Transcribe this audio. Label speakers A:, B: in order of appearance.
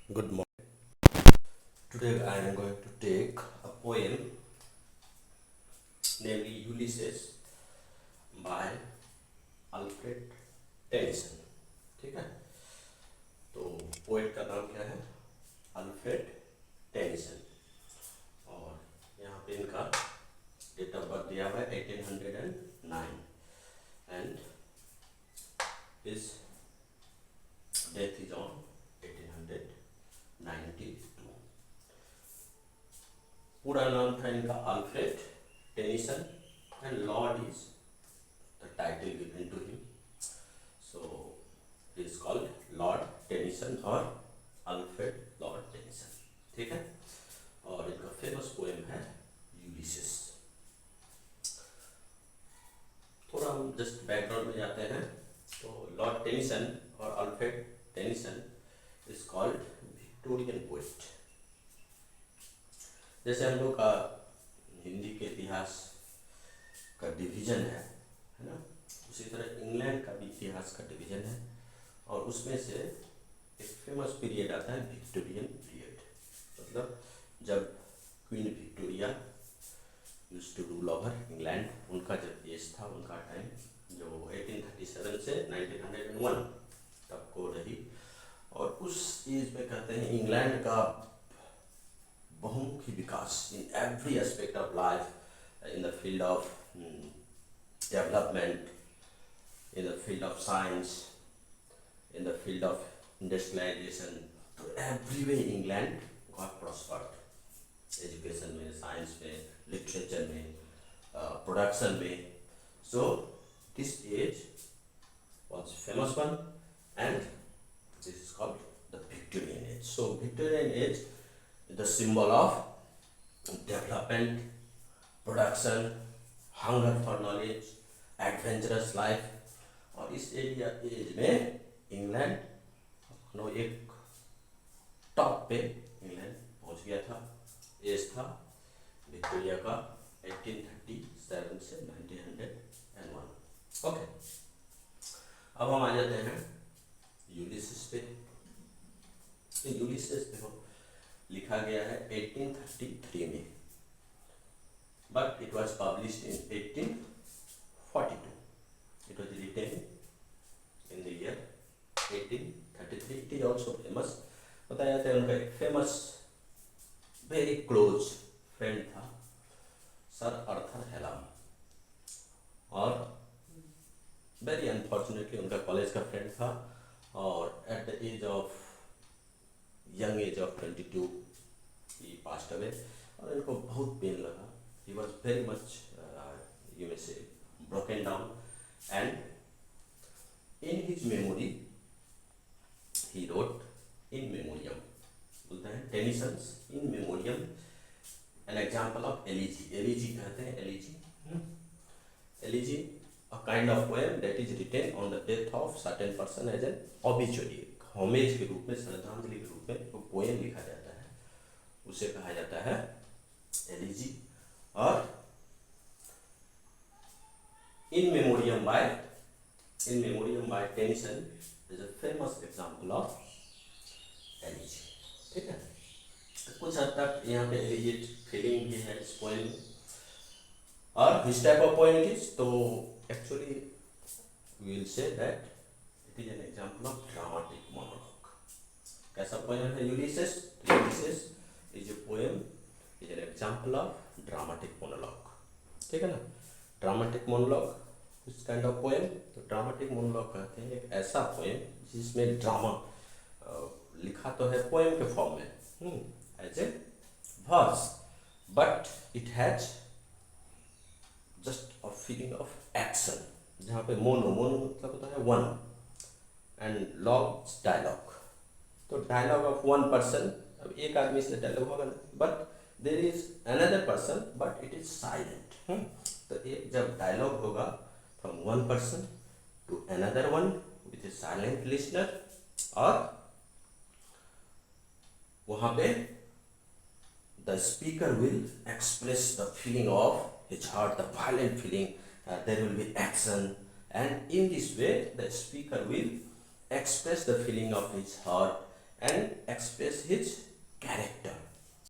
A: Good morning. Today I am going to take a poem, namely Ulysses by Alfred Tennyson. ठीक है, तो poet का नाम क्या है? Alfred Tennyson. और यहाँ पे इनका डेट ऑफ बर्थ दिया हुआ है 1809 and his death is on 1892. पूरा नाम था इनका Alfred Tennyson and Lord is the title given to him. So he is called Lord Tennyson और अल्फ्रेड लॉर्ड टेनिसन. ठीक है, और इनका फेमस पोएम है यूलिसिस. थोड़ा हम जस्ट बैकग्राउंड में जाते हैं. तो लॉर्ड टेनिसन और Alfred Tennyson is called Victorian poet. जैसे हम लोग का हिंदी के इतिहास का डिवीजन है ना, उसी तरह इंग्लैंड का भी इतिहास का डिवीजन है. और उसमें से एक फेमस पीरियड आता है विक्टोरियन पीरियड. मतलब जब Queen Victoria used to rule over England, उनका जब एज था, उनका टाइम जो 1837 से 1901 तक को रही. और उस एज में कहते हैं इंग्लैंड का बहुमुखी विकास in every aspect of life, in the field of development, in the field of science, in the field of industrialization. तो every way England got prospered. Education में, science में, literature में, production में. So this age was famous one and this is called the Victorian age. So Victorian age is the symbol of development, production, hunger for knowledge, adventurous life. और इस area as में England no एक top पे England पहुंच गया था. As था Victoria का 1837 से 1901. ओके, अब हम आ जाते हैं यूलिसिस पे. तो यूलिसिस देखो लिखा गया है 1833 में, but it was published in 1842. It was written in the year 1833. It is also famous. बताया जाता है उनका एक फेमस वेरी क्लोज फ्रेंड था सर आर्थर हेलम. और वेरी अनफॉर्चुनेटली उनका कॉलेज का फ्रेंड था. और at the age of young age of 22 he passed away. और इनको बहुत पेन लगा. He was very much you may say broken down. And in his memory he wrote in memoriam, बोलते हैं Tennyson's in memoriam, an example of elegy. Elegy कहते हैं elegy. Elegy a kind of poem that is written on the death of certain person as an obituary. Homage के रूप में, श्रद्धांजलि के रूप में वो पोएम लिखा जाता है, उसे कहा जाता है elegy. और In memoriam by Tennyson is a famous example of elegy. ठीक है, कुछ हद तक यहाँ पे एलिजिट फीलिंग भी है इस पोएम में. और which type of poem it is? तो actually we will say that it is an example of dramatic monologue. कैसा पोएम है Ulysses? Ulysses is a poem, is an example of dramatic monologue. ठीक है ना, dramatic monologue इस kind of poem. तो dramatic monologue कहते हैं एक ऐसा पोएम जिसमें ड्रामा लिखा तो है पोएम के फॉर्म में as a verse, but it has just a feeling of action. जहाँ पे मोनो मतलब होता है वन एंड लॉग डायलॉग. तो डायलॉग ऑफ वन पर्सन, अब एक आदमी से डायलॉग होगा ना, but there is another person but it is silent. तो एक जब डायलॉग होगा from one person to another one with a silent listener, और वहां पे the speaker will express the feeling of his heart, the violent feeling. There will be action and in this way the speaker will express the feeling of his heart and express his